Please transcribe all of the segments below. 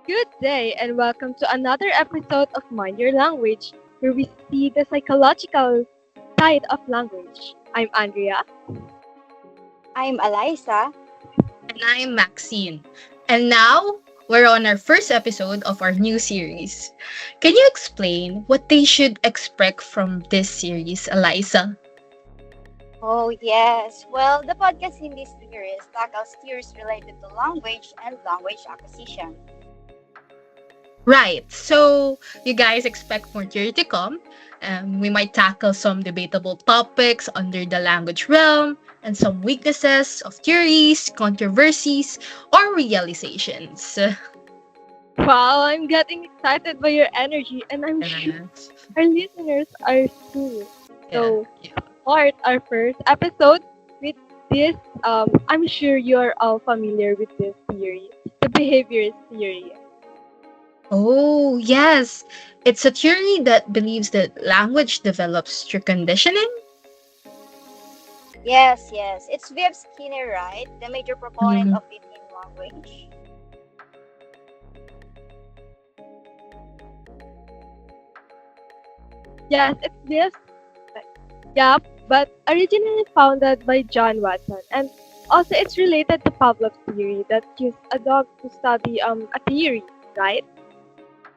Good day and welcome to another episode of Mind Your Language, where we see the psychological side of language. I'm Andrea. I'm Eliza. And I'm Maxine. And now, we're on our first episode of our new series. Can you explain what they should expect from this series, Eliza? Oh, yes. Well, the podcast in this series tackles theories related to language and language acquisition. Right, so you guys expect more theory to come. We might tackle some debatable topics under the language realm and some weaknesses of theories, controversies, or realizations. Wow, I'm getting excited by your energy, and I'm sure Yes. our listeners are too. Yeah. So, start our first episode with this. I'm sure you're all familiar with this theory, the behaviorist theory. Oh, yes. It's a theory that believes that language develops through conditioning. Yes. It's Viv Skinner, right? The major proponent Mhm. of it in language. Yes, it's this. Yeah, but originally founded by John Watson, and also it's related to Pavlov's theory that used a dog to study a theory, right?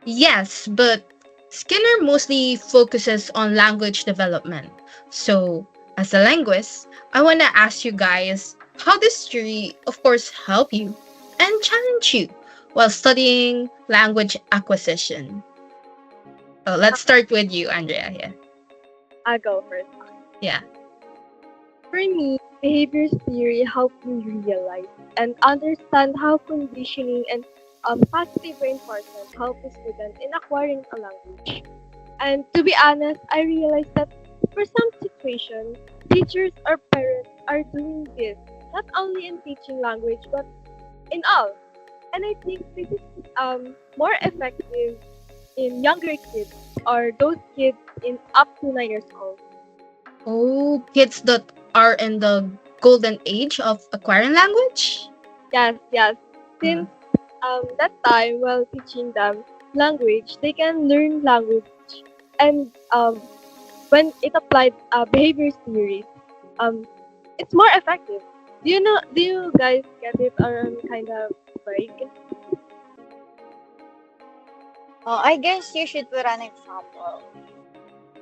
Yes, but Skinner mostly focuses on language development. So, as a linguist, I want to ask you guys how this theory, of course, help you and challenge you while studying language acquisition. Oh, let's start with you, Andrea. Yeah. I'll go first. Yeah. For me, behaviors theory helped me realize and understand how conditioning and positive reinforcement help a student in acquiring a language. And to be honest, I realized that for some situations, teachers or parents are doing this not only in teaching language but in all. And I think this is more effective in younger kids or those kids in up to 9 years old. Oh, kids that are in the golden age of acquiring language? Yes. Uh, Since that time while teaching them language, they can learn language and when it applied behavior theory, um, it's more effective. Do you guys get it or kind of break? Oh, I guess you should put an example.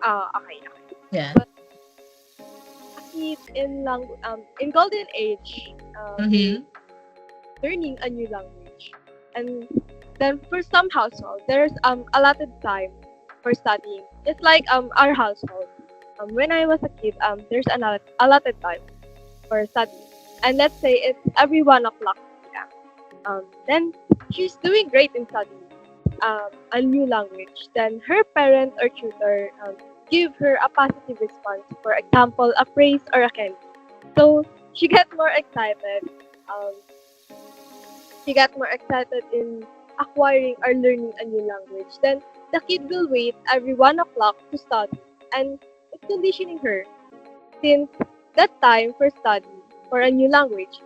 Okay. yeah. But a kid in golden age, Mm-hmm. learning a new language, and then for some household, there's allotted time for studying. Just like our household. When I was a kid, there's allotted time for studying, and let's say it's every 1 o'clock p.m. Then she's doing great in studying a new language. Then her parent or tutor give her a positive response. For example, a praise or a candy. So she gets more excited. Um, she got more excited in acquiring or learning a new language. Then the kid will wait every 1 o'clock to study, and it's conditioning her since that time for study for a new language.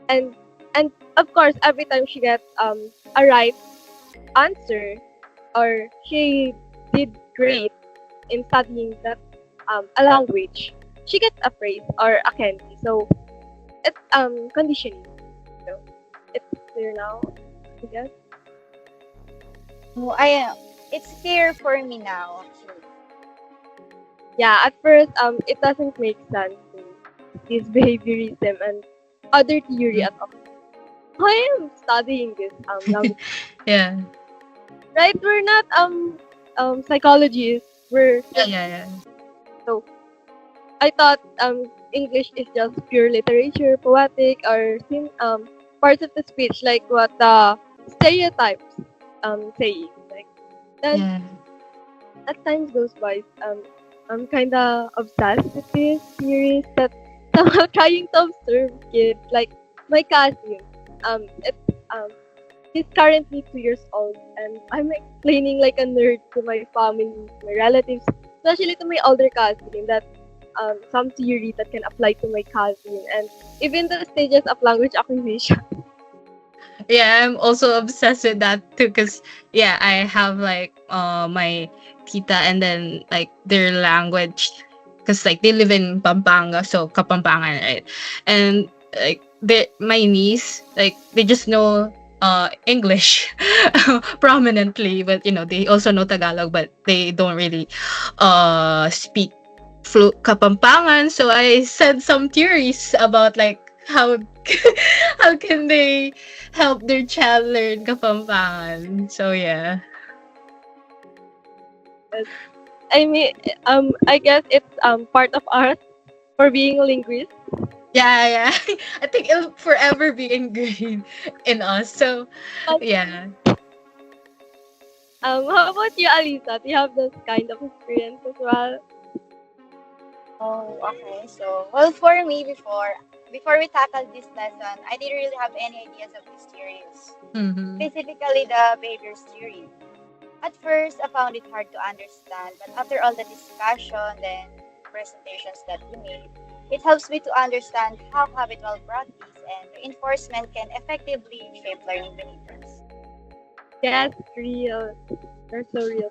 And and of course, every time she gets a right answer or she did great in studying that a language, she gets a praise or a candy. So it's conditioning. So it's clear now, I guess. Oh, it's clear for me now, actually. Yeah, at first it doesn't make sense to this behaviorism and other theory at all. I am studying this language. Yeah. Right? We're not psychologists. We're Yeah, just yeah, yeah. so I thought English is just pure literature, poetic, or parts of the speech like what the stereotypes saying. Like then Yeah. as time goes by, I'm kinda obsessed with this series that somehow trying to observe kids like my cousin. It's he's currently 2 years old, and I'm explaining like a nerd to my family, my relatives, especially to my older cousin that some theory that can apply to my cousin and even the stages of language acquisition. Yeah, I'm also obsessed with that too. Cause yeah, I have like my tita and then like their language, cause like they live in Pampanga, so Kapampangan, right? And like my niece, like they just know English prominently, but you know they also know Tagalog, but they don't really speak Kapampangan. So I said some theories about like how how can they help their child learn Kapampangan. So yeah. I mean, I guess it's part of us for being a linguist. Yeah, yeah. I think it'll forever be ingrained in us. So But yeah. how about you, Alisa? Do you have this kind of experience as well? Oh, okay. So, well, for me, before we tackled this lesson, I didn't really have any ideas of these theories, Mm-hmm. specifically the behaviorist theory. At first, I found it hard to understand, but after all the discussion and presentations that we made, it helps me to understand how habitual practice and reinforcement can effectively shape learning behaviors. Yes, real. They're so real.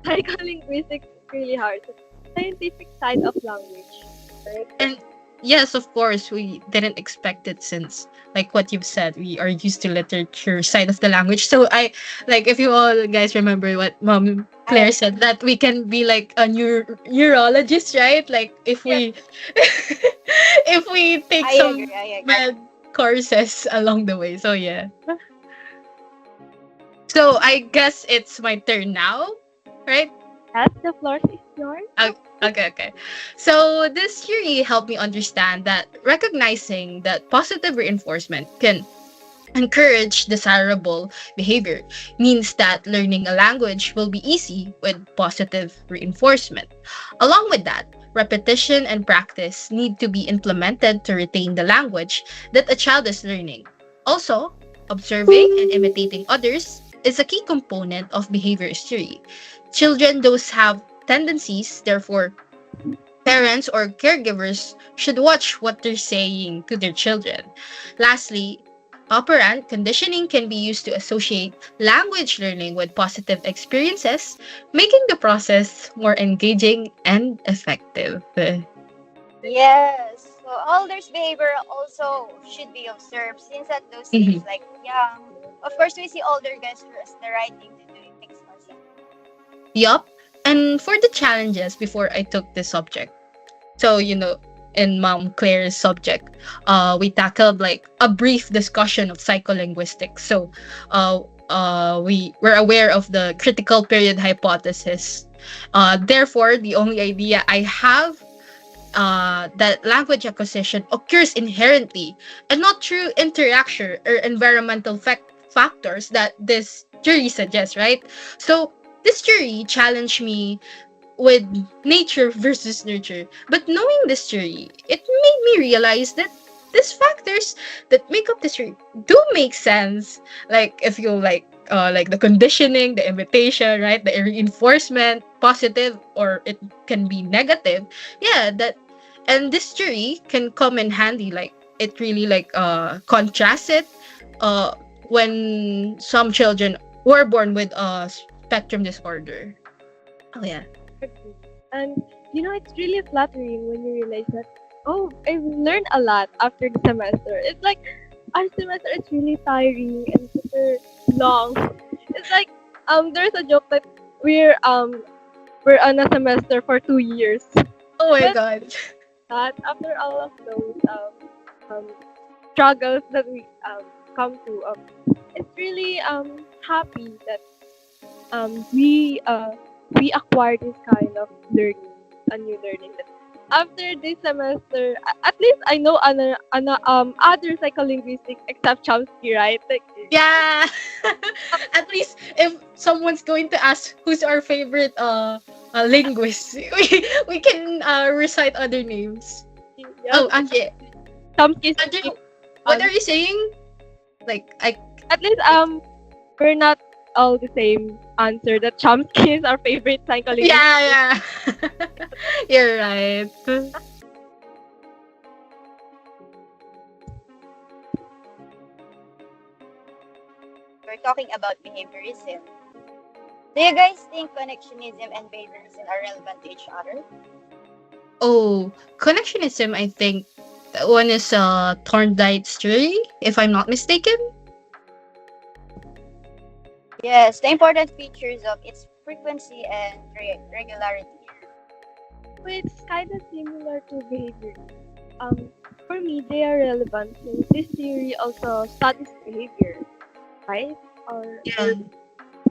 Psycholinguistics is really hard. The scientific side of language, right? And yes, of course, we didn't expect it since, like what you've said, we are used to literature side of the language. So I like if you all guys remember what Mom I Claire said that we can be like a neurologist, right? Like if Yeah, we if we take I some agree. I agree. med courses along the way. So yeah. So I guess it's my turn now, right? yes, the floor is yours. Okay. So this theory helped me understand that recognizing that positive reinforcement can encourage desirable behavior means that learning a language will be easy with positive reinforcement. Along with that, repetition and practice need to be implemented to retain the language that a child is learning. Also, observing and imitating others is a key component of behavior theory. Children those have tendencies, therefore parents or caregivers should watch what they're saying to their children. Lastly, operant conditioning can be used to associate language learning with positive experiences, making the process more engaging and effective. Yes. So elders' behavior also should be observed since at those stages, Mhm. like young, of course, we see older guys as the right thing to do. It makes more sense. Yup. And for the challenges before I took this subject, so, you know, in Mom Claire's subject, we tackled like a brief discussion of psycholinguistics. So, we were aware of the critical period hypothesis. Therefore, the only idea I have that language acquisition occurs inherently and not through interaction or environmental factors that this theory suggests, right? So, this theory challenged me with nature versus nurture. But knowing this theory, it made me realize that these factors that make up this theory do make sense. Like if you like the conditioning, the imitation, right? The reinforcement, positive or it can be negative. Yeah, that and this theory can come in handy. Like it really like contrasts it uh when some children were born with a spectrum disorder. Oh yeah. And it's really flattering when you realize that, oh, I've learned a lot after the semester. It's like our semester is really tiring and super long. It's like there's a joke that we're on a semester for 2 years. Oh my But god. that after all of those um struggles that we come through, it's really happy that we acquire this kind of learning, a new learning. That after this semester, at least I know other psycholinguistics except Chomsky, right? Like, Yeah. At least if someone's going to ask who's our favorite linguist, we can recite other names. yeah, Oh, Angie, Chomsky is Angie, really what fun. are you saying? Like I At least like we're not all the same answer. That Chomsky is our favorite psycholinguist. yeah, yeah. You're right. we're talking about behaviorism. Do you guys think connectionism and behaviorism are relevant to each other? Oh, connectionism, I think that one is Thorndike's theory, if I'm not mistaken. Yes, the important features of its frequency and regularity. So it's kind of similar to behavior. Um, for me, they are relevant since this theory also studies behavior, right? Or Yeah.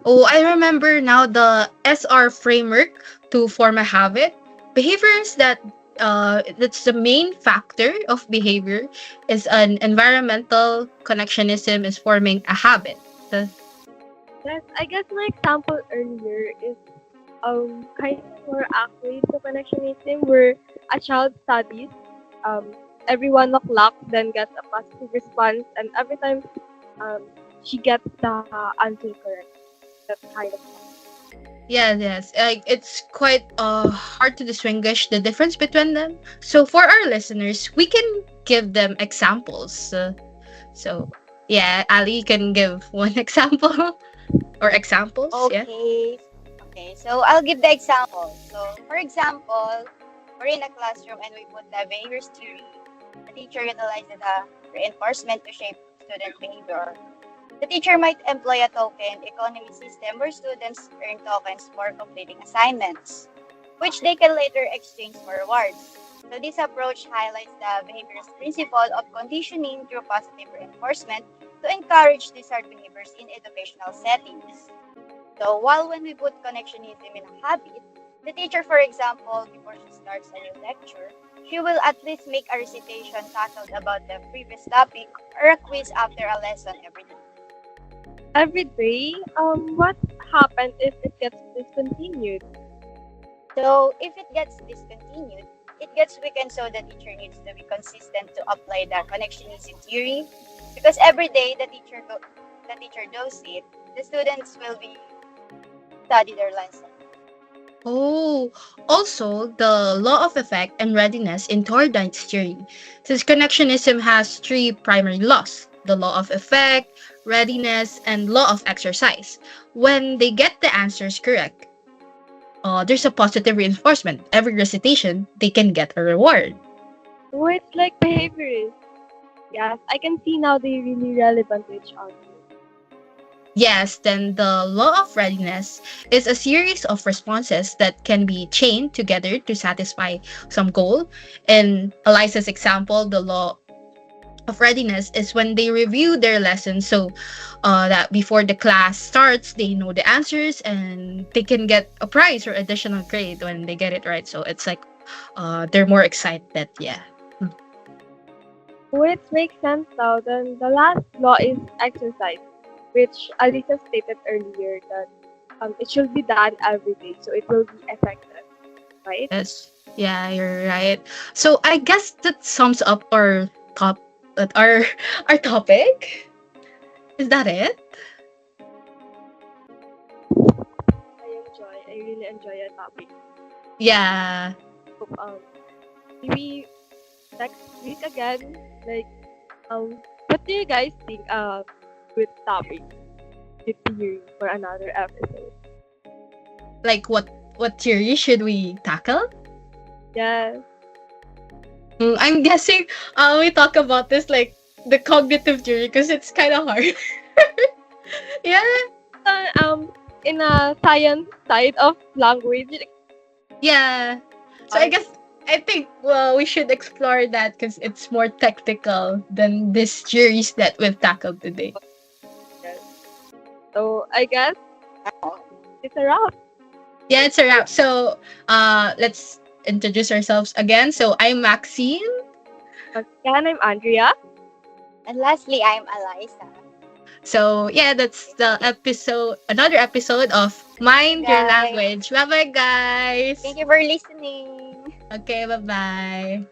Oh, I remember now the SR framework to form a habit. Behaviors that's the main factor of behavior is an environmental connectionism is forming a habit. The- yes, I guess my example earlier is kind of more accurate to connectionism, where a child studies every 1 o'clock, then gets a positive response, and every time um, she gets the answer correct. That kind of stuff. yes. Like it's quite hard to distinguish the difference between them. So for our listeners, we can give them examples. So yeah, Ali can give one example or examples. Yeah. Okay. Okay, so I'll give the example. So, for example, we're in a classroom and we put the behaviorist theory. The teacher utilizes the reinforcement to shape student behavior. The teacher might employ a token economy system where students earn tokens for completing assignments, which they can later exchange for rewards. So this approach highlights the behaviorist principle of conditioning through positive reinforcement to encourage desired behaviors in educational settings. So while when we put connectionism in a habit, the teacher, for example, before she starts a new lecture, she will at least make a recitation titled about the previous topic or a quiz after a lesson every day. Every day, what happened if it gets discontinued? So if it gets discontinued, it gets weakened so the teacher needs to be consistent to apply the connectionism theory because every day the teacher does it, the students will be study their lesson. Oh, also the law of effect and readiness in Thorndike's theory. Since connectionism has three primary laws: the law of effect, readiness, and law of exercise. When they get the answers correct, there's a positive reinforcement. Every recitation, they can get a reward. Oh, it's like behaviorists. Yes, I can see now they're really relevant to each other. Yes, then the law of readiness is a series of responses that can be chained together to satisfy some goal. In Eliza's example, the law of readiness is when they review their lessons so that before the class starts, they know the answers and they can get a prize or additional grade when they get it right. So it's like they're more excited. Yeah. Oh, it makes sense now. Then the last law is exercise, which Alisa stated earlier that it should be done every day, so it will be effective, right? Yes. Yeah, you're right. So I guess that sums up our top our our topic. Is that it? I really enjoy your topic. Yeah. Hope, maybe next week again, like, what do you guys think good topic, good theory for another episode? Like what theory should we tackle? Yes. I'm guessing we talk about this like the cognitive theory because it's kind of hard. Yeah. In a science side of language, Yeah. So I guess I think well we should explore that because it's more technical than this theories that we've tackled today. yes. So I guess it's a wrap. Yeah, it's a wrap. So let's introduce ourselves again. So I'm Maxine. Again, I'm Andrea. And lastly, I'm Eliza. So yeah, that's the episode, another episode of Mind Your Guys, Language. Bye bye, guys. thank you for listening. Okay, bye bye.